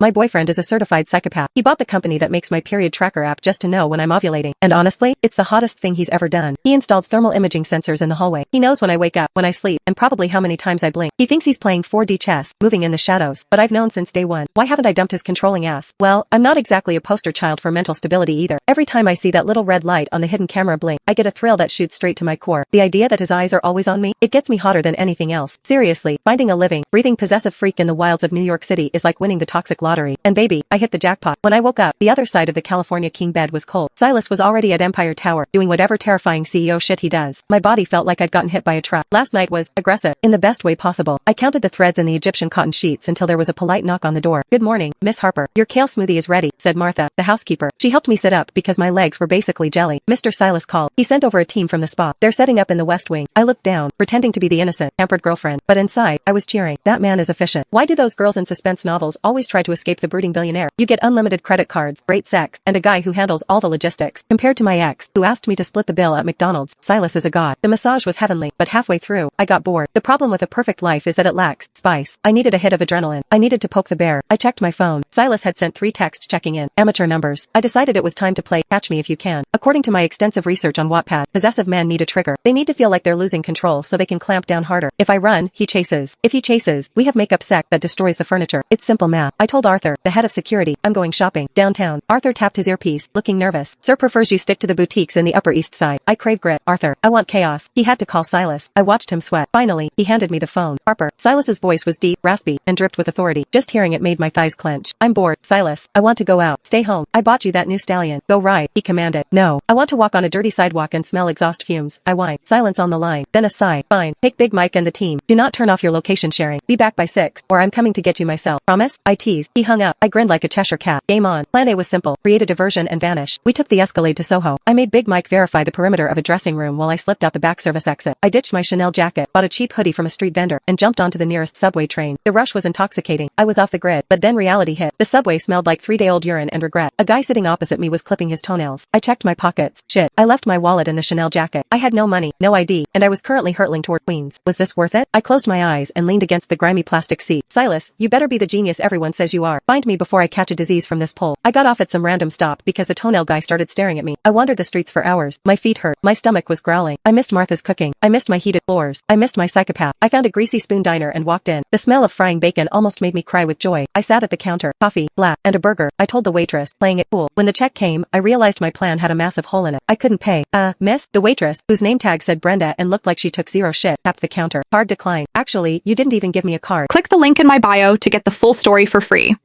My boyfriend is a certified psychopath. He bought the company that makes my period tracker app just to know when I'm ovulating. And honestly, it's the hottest thing he's ever done. He installed thermal imaging sensors in the hallway. He knows when I wake up, when I sleep, and probably how many times I blink. He thinks he's playing 4D chess, moving in the shadows. But I've known since day one. Why haven't I dumped his controlling ass? Well, I'm not exactly a poster child for mental stability either. Every time I see that little red light on the hidden camera blink, I get a thrill that shoots straight to my core. The idea that his eyes are always on me, it gets me hotter than anything else. Seriously, finding a living, breathing possessive freak in the wilds of New York City is like winning the toxic lottery. And baby, I hit the jackpot. When I woke up, the other side of the California king bed was cold. Silas was already at Empire Tower, doing whatever terrifying CEO shit he does. My body felt like I'd gotten hit by a truck. Last night was aggressive, in the best way possible. I counted the threads in the Egyptian cotton sheets until there was a polite knock on the door. Good morning, Miss Harper. Your kale smoothie is ready, said Martha, the housekeeper. She helped me sit up because my legs were basically jelly. Mr. Silas called. He sent over a team from the spa. They're setting up in the West Wing. I looked down, pretending to be the innocent, pampered girlfriend, but inside, I was cheering. That man is efficient. Why do those girls in suspense novels always try to escape the brooding billionaire? You get unlimited credit cards, great sex, and a guy who handles all the logistics. Compared to my ex, who asked me to split the bill at McDonald's, Silas is a god. The massage was heavenly, but halfway through, I got bored. The problem with a perfect life is that it lacks spice. I needed a hit of adrenaline. I needed to poke the bear. I checked my phone. Silas had sent 3 texts checking in. Amateur numbers. I decided it was time to play Catch Me If You Can. According to my extensive research on Wattpad, possessive men need a trigger. They need to feel like they're losing control so they can clamp down harder. If I run, he chases. If he chases, we have makeup sex that destroys the furniture. It's simple math. I told Arthur, the head of security, I'm going shopping. Downtown. Arthur tapped his earpiece, looking nervous. Sir prefers you stick to the boutiques in the Upper East Side. I crave grit. Arthur, I want chaos. He had to call Silas. I watched him sweat. Finally, he handed me the phone. Harper. Silas's voice was deep, raspy, and dripped with authority. Just hearing it made my thighs clench. I'm bored. Silas, I want to go out. Stay home. I bought you that new stallion. Go ride, he commanded. No. I want to walk on a dirty sidewalk and smell exhaust fumes. I whine. Silence on the line. Then a sigh. Fine. Take Big Mike and the team. Do not turn off your location sharing. Be back by 6, or I'm coming to get you myself. Promise? I teased. He hung up. I grinned like a Cheshire cat. Game on. Plan A was simple. Create a diversion and vanish. We took the Escalade to Soho. I made Big Mike verify the perimeter of a dressing room while I slipped out the back service exit. I ditched my Chanel jacket, bought a cheap hoodie from a street vendor, and jumped onto the nearest subway train. The rush was intoxicating. I was off the grid, but then reality hit. The subway smelled like 3-day-old urine and regret. A guy sitting opposite me was clipping his toenails. I checked my pockets. Shit. I left my wallet in the Chanel jacket. I had no money, no ID, and I was currently hurtling toward Queens. Was this worth it? I closed my eyes and leaned against the grimy plastic seat. Silas, you better be the genius everyone says you are. Find me before I catch a disease from this pole. I got off at some random stop because the toenail guy started staring at me. I wandered the streets for hours. My feet hurt. My stomach was growling. I missed Martha's cooking. I missed my heated floors. I missed my psychopath. I found a greasy spoon diner and walked in. The smell of frying bacon almost made me cry with joy. I sat at the counter. Coffee, black, and a burger. I told the waitress, playing it cool. When the check came, I realized my plan had a massive hole in it. I couldn't pay. Miss? The waitress, whose name tag said Brenda and looked like she took zero shit, tapped the counter. Card decline. Actually, you didn't even give me a card. Click the link in my bio to get the full story for free.